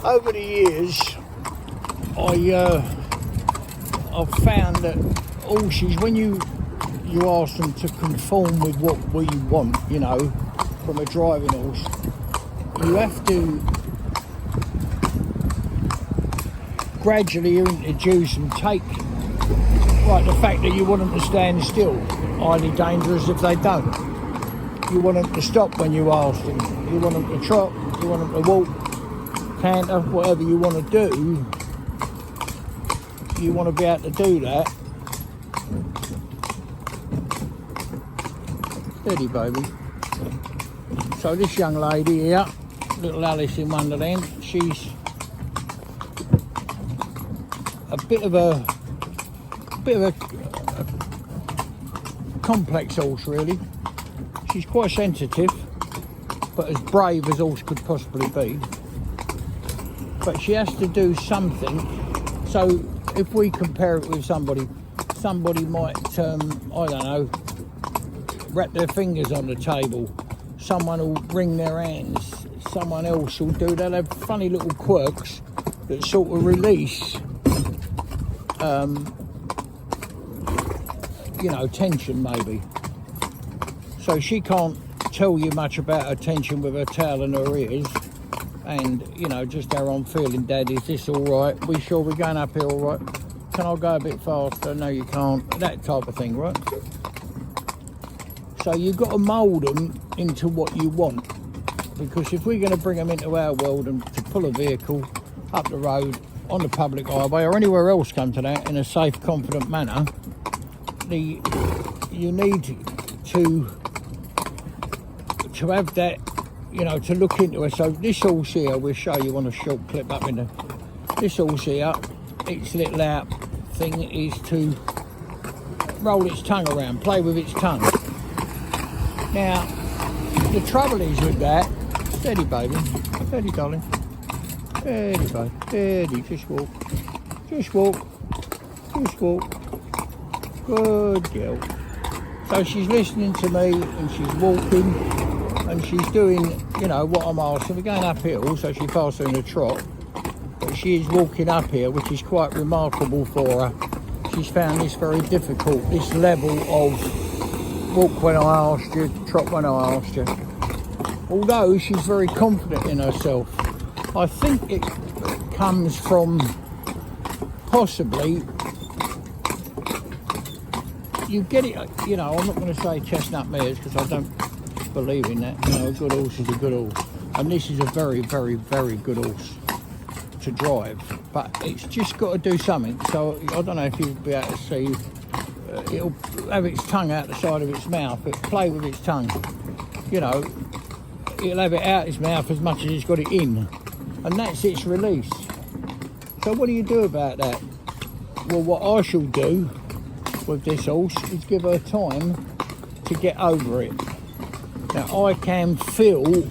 over the years, I've found that horses, when you ask them to conform with what we want, you know, from a driving horse, you have to gradually introduce and take, like the fact that you want them to stand still, highly dangerous if they don't. You want them to stop when you ask them. You want them to trot, you want them to walk, canter, whatever you want to do. You want to be able to do that. Steady, baby. So this young lady here, little Alice in Wonderland, she's a bit of a complex horse, really. She's quite sensitive, but as brave as horse could possibly be. But she has to do something. So if we compare it with somebody might, I don't know, wrap their fingers on the table. Someone will wring their hands. Someone else will do. They'll have funny little quirks that sort of release, you know, tension maybe. So she can't tell you much about her tension with her tail and her ears. And, you know, just how I'm feeling, Dad, is this all right? We sure we're going up here all right? Can I go a bit faster? No, you can't. That type of thing, right? So you've got to mould them into what you want. Because if we're going to bring them into our world and to pull a vehicle up the road, on the public highway, or anywhere else come to that, in a safe, confident manner, you need to have that, you know, to look into it. So this horse here, we'll show you on a short clip up in this horse here, its little out thing is to roll its tongue around, play with its tongue. Now, the trouble is with that, steady baby, steady darling, steady baby, steady, just walk, just walk, just walk, good girl. So she's listening to me and she's walking and she's doing, you know, what I'm asking. We're going uphill, so she's faster in a trot. But she is walking up here, which is quite remarkable for her. She's found this very difficult, this level of walk when I asked you, trot when I asked you. Although she's very confident in herself. I think it comes from possibly, you get it, you know, I'm not going to say chestnut mares because I don't believe in that. You know, a good horse is a good horse. And this is a very, very, very good horse to drive. But it's just got to do something. So I don't know if you'll be able to see, it'll have its tongue out the side of its mouth. It'll play with its tongue. You know, it'll have it out its mouth as much as it's got it in. And that's its release. So what do you do about that? Well, what I shall do with this horse is give her time to get over it. Now I can feel,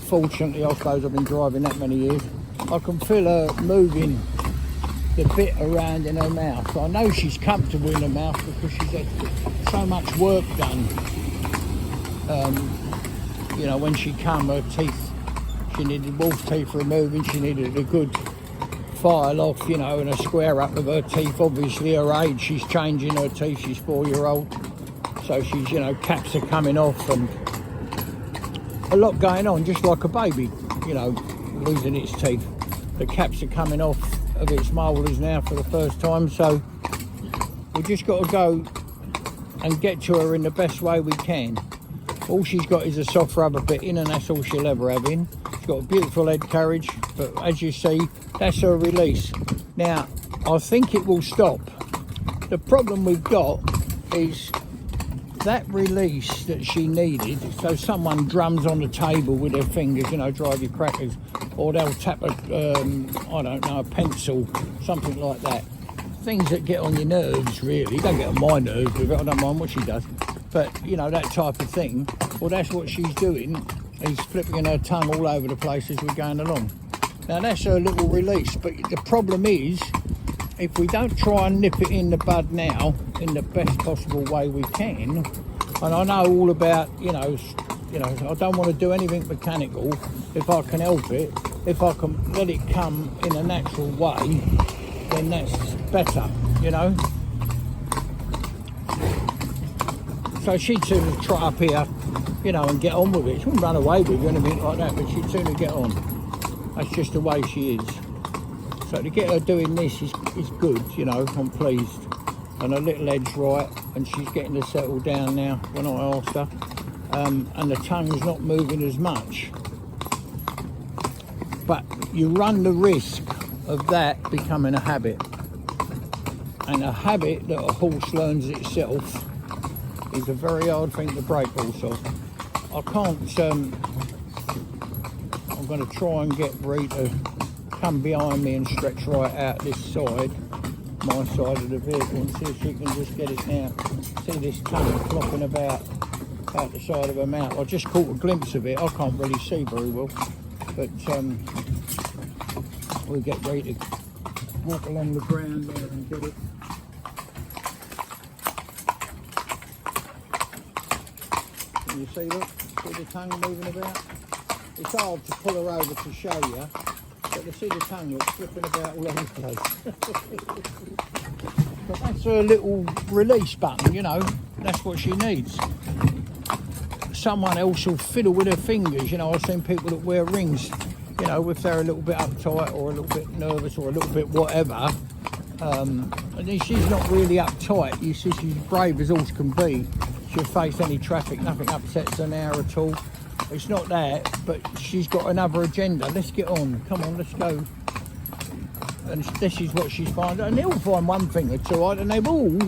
fortunately I suppose I've been driving that many years, I can feel her moving the bit around in her mouth. So I know she's comfortable in her mouth because she's had so much work done. You know, when she come, her teeth, she needed wolf teeth removing, she needed a good file off, you know, and a square up of her teeth. Obviously her age, she's changing her teeth, she's 4-year-old. So she's, you know, caps are coming off and a lot going on, just like a baby, you know, losing its teeth. The caps are coming off of its molars now for the first time, so we just got to go and get to her in the best way we can. All she's got is a soft rubber bit in, and that's all she'll ever have in. She's got a beautiful head carriage, but as you see, that's her release. Now, I think it will stop. The problem we've got is that release that she needed. So someone drums on the table with their fingers, you know, drive your crackers, or they'll tap a, I don't know, a pencil, something like that. Things that get on your nerves, really. Don't get on my nerves with it, I don't mind what she does. But, you know, that type of thing. Well, that's what she's doing, is flipping her tongue all over the place as we're going along. Now, that's her little release. But the problem is, if we don't try and nip it in the bud now, in the best possible way we can, and I know all about, you know, I don't want to do anything mechanical if I can help it. if I can let it come in a natural way, then that's better, you know. So she'd sooner trot up here, you know, and get on with it. She wouldn't run away with you or anything like that, but she'd sooner get on. That's just the way she is. So to get her doing this is good, you know. I'm pleased. And her little head's right, and she's getting to settle down now when I asked her. And the tongue's not moving as much. But you run the risk of that becoming a habit. And a habit that a horse learns itself is a very hard thing to break also. I can't, I'm going to try and get Bree to come behind me and stretch right out this side, my side of the vehicle, and see if she can just get it now. See this tongue flopping about out the side of her mouth. I just caught a glimpse of it. I can't really see very well, but we'll get Bree to walk along the ground there and get it. Can you see, look? See the tongue moving about? It's hard to pull her over to show you, but to see the tongue look flipping about all over the place. But that's her little release button, you know. That's what she needs. Someone else will fiddle with her fingers, you know. I've seen people that wear rings, you know, if they're a little bit uptight or a little bit nervous or a little bit whatever. And she's not really uptight. You see, she's brave as horse can be. She'll face any traffic, nothing upsets her now at all. It's not that, but she's got another agenda. Let's get on. Come on, let's go. And this is what she's finding. And they'll find one thing or two, and they've all,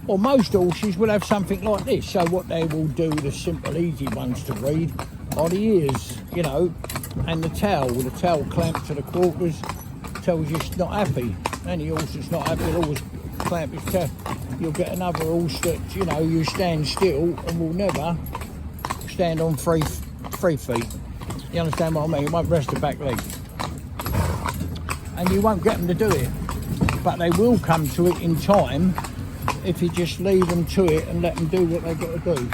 or most horses will have something like this. So what they will do, the simple, easy ones to read, are the ears, you know, and the tail, with the tail clamped to the quarters, tells you it's not happy. Any horse that's not happy will always clamp his tail. You'll get another horse that, you know, you stand still and will never stand on three feet. You understand what I mean? You won't rest the back leg. And you won't get them to do it. But they will come to it in time if you just leave them to it and let them do what they've got to do.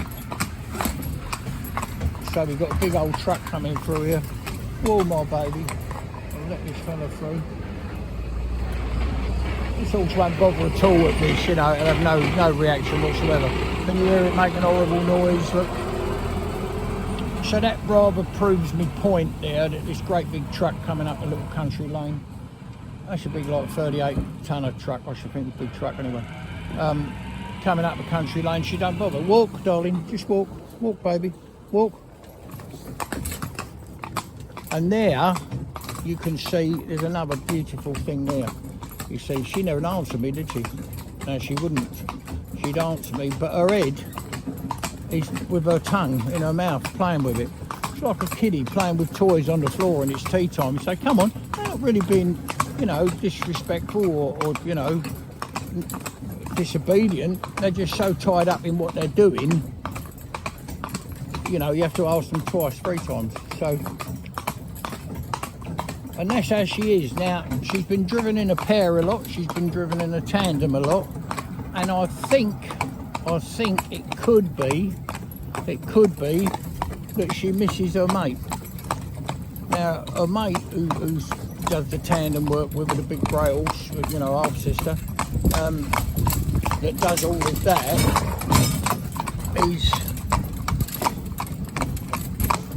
So we've got a big old truck coming through here. Whoa, my baby. I'll let this fella through. This horse won't bother at all with this, you know, it'll have no reaction whatsoever. Can you hear it making a horrible noise? Look. So that rather proves me point there, that this great big truck coming up a little country lane. That should be like 38 tonner truck, I should think, a big truck anyway. Coming up a country lane, she don't bother. Walk, darling, just walk. Walk, baby, walk. And there, you can see there's another beautiful thing there. You see, she never answered me, did she? No, she wouldn't. She'd answer me, but her head is with her tongue in her mouth, playing with it. It's like a kiddie playing with toys on the floor and it's tea time. So come on, they're not really being, you know, disrespectful or you know, disobedient. They're just so tied up in what they're doing. You know, you have to ask them twice, 3 times. So. And that's how she is. Now, she's been driven in a pair a lot, she's been driven in a tandem a lot, and I think it could be that she misses her mate. Now, her mate, who does the tandem work with the big grey horse, you know, half sister, that does all of that,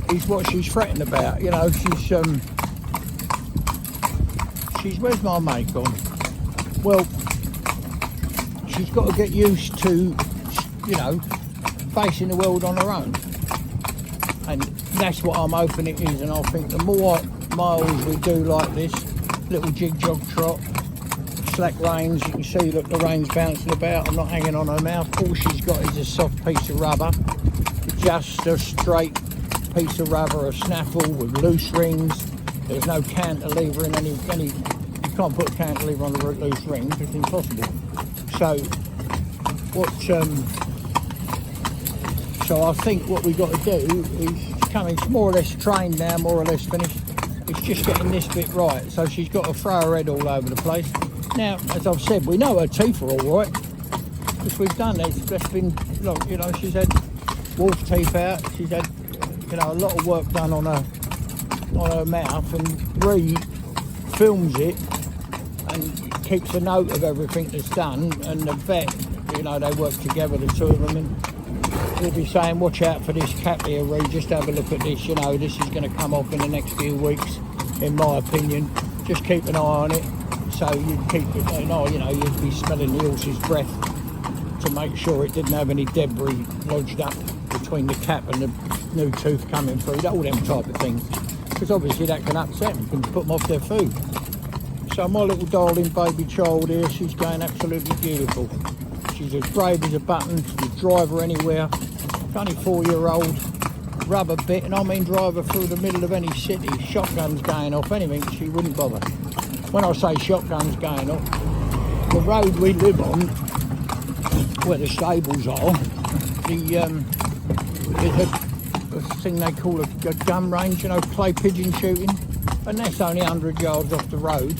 is what she's fretting about. You know, where's my mate gone? Well, she's got to get used to, you know, facing the world on her own. And that's what I'm hoping it is. And I think the more miles we do like this, little jig jog trot, slack reins, you can see that the reins bouncing about, I'm not hanging on her mouth. All she's got is a soft piece of rubber, just a straight piece of rubber, a snaffle with loose rings. There's no cantilever in any. You can't put a cantilever on the loose rings. It's impossible. So So I think what we got to do is coming more or less trained now, more or less finished. It's just getting this bit right. So she's got to throw her head all over the place. Now, as I've said, we know her teeth are all right because we've done this. That's been, look, you know, she's had wolf teeth out. She's had, you know, a lot of work done on her on her mouth and films it and keeps a note of everything that's done. And the vet, you know, they work together, the two of them, and he'll be saying, watch out for this cat here, Ree, just have a look at this, you know, this is going to come off in the next few weeks, in my opinion. Just keep an eye on it. So you'd keep an eye, you know, you'd be smelling the horse's breath to make sure it didn't have any debris lodged up between the cap and the new tooth coming through, all them type of things. Because obviously that can upset them, can put them off their food. So my little darling baby child here, she's going absolutely beautiful. She's as brave as a button. You drive her anywhere. She's only 4-year-old, rubber bit, and I mean drive her through the middle of any city, shotguns going off, anything, she wouldn't bother. When I say shotguns going off, the road we live on, where the stables are, there's a thing they call a gun range, you know, clay pigeon shooting, and that's only 100 yards off the road,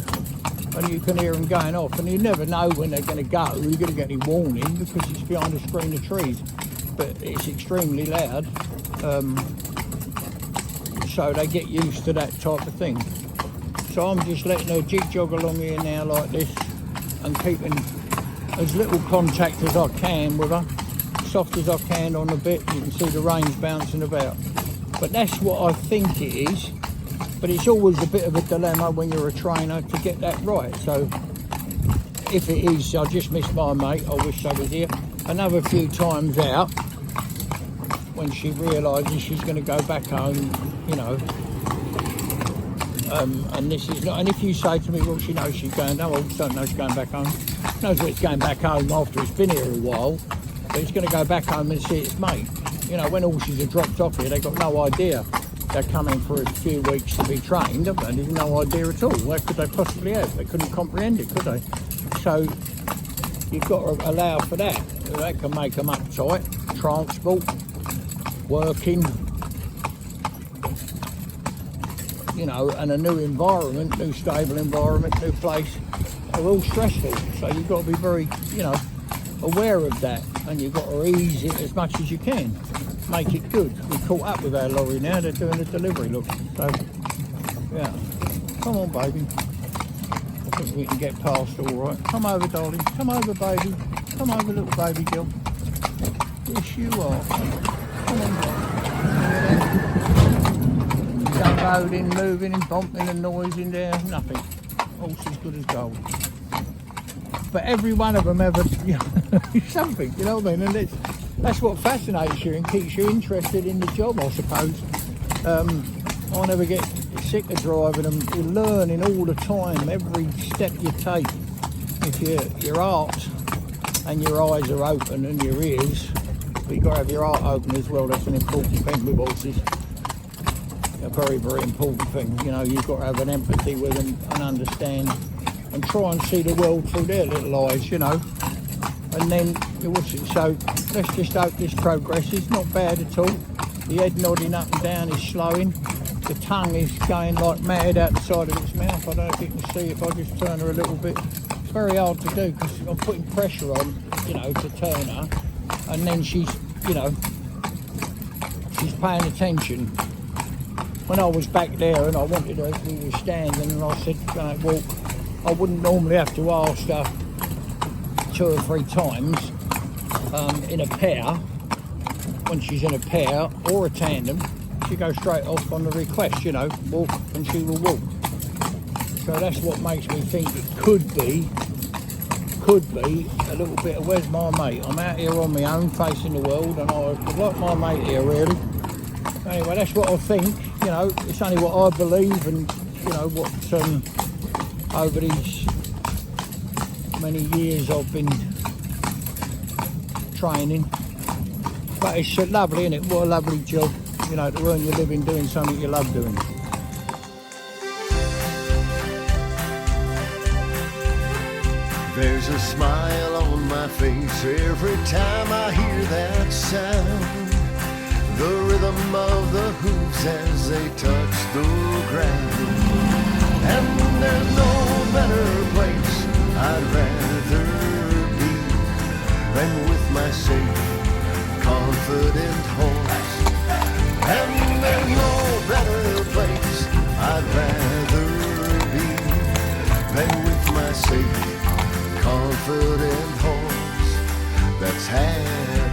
and you can hear them going off, and you never know when they're going to go. You're going to get any warning because it's behind a screen of trees, but it's extremely loud, so they get used to that type of thing. So I'm just letting her jig-jog along here now like this and keeping as little contact as I can with her, soft as I can on the bit. You can see the reins bouncing about. But that's what I think it is. But it's always a bit of a dilemma when you're a trainer to get that right. So if it is, I just miss my mate. I wish I was here. Another few times out when she realises she's going to go back home, you know. And this is not, and if you say to me, well, she knows she's going, no, I don't know she's going back home. She knows that it's going back home after it's been here a while, but it's going to go back home and see its mate. You know, when horses are dropped off here, they've got no idea they're coming for a few weeks to be trained, have they? There's no idea at all. What could they possibly have? They couldn't comprehend it, could they? So you've got to allow for that. That can make them uptight, transport, working, you know, and a new environment, new stable environment, new place, are all stressful. So you've got to be very, you know, aware of that, and you've got to ease it as much as you can. Make it good. We caught up with our lorry now, they're doing the delivery, look. So, yeah. Come on, baby. I think we can get past all right. Come over, darling. Come over, baby. Come over, little baby girl. Yes, you are. Come on, darling. Loading, moving and bumping and noise in there, nothing. All's as good as gold. But every one of them have a, you know, something, you know what I mean? And that's what fascinates you and keeps you interested in the job, I suppose. I never get sick of driving them. You're learning all the time, every step you take. If your heart and your eyes are open and your ears, but you've got to have your heart open as well. That's an important thing with horses. A very, very important thing. You know, you've got to have an empathy with them and understand and try and see the world through their little eyes, you know. And then, so let's just hope this progress is not bad at all. The head nodding up and down is slowing. The tongue is going like mad out the side of its mouth. I don't know if you can see if I just turn her a little bit. It's very hard to do because I'm putting pressure on, you know, to turn her. And then she's, you know, she's paying attention. When I was back there and I wanted her, we were standing and I said, walk, I wouldn't normally have to ask her 2 or 3 times in a pair. When she's in a pair or a tandem, she goes straight off on the request, you know, walk, and she will walk. So that's what makes me think it could be a little bit of where's my mate? I'm out here on my own facing the world and I would like my mate here really. Anyway, that's what I think, you know, it's only what I believe and, you know, what over these many years I've been training. But it's lovely, isn't it? What a lovely job, you know, to earn your living doing something you love doing. There's a smile on my face every time I hear that sound. The rhythm of the hooves as they touch the ground. And there's no better place I'd rather be than with my safe, confident horse. And there's no better place confident horse that's had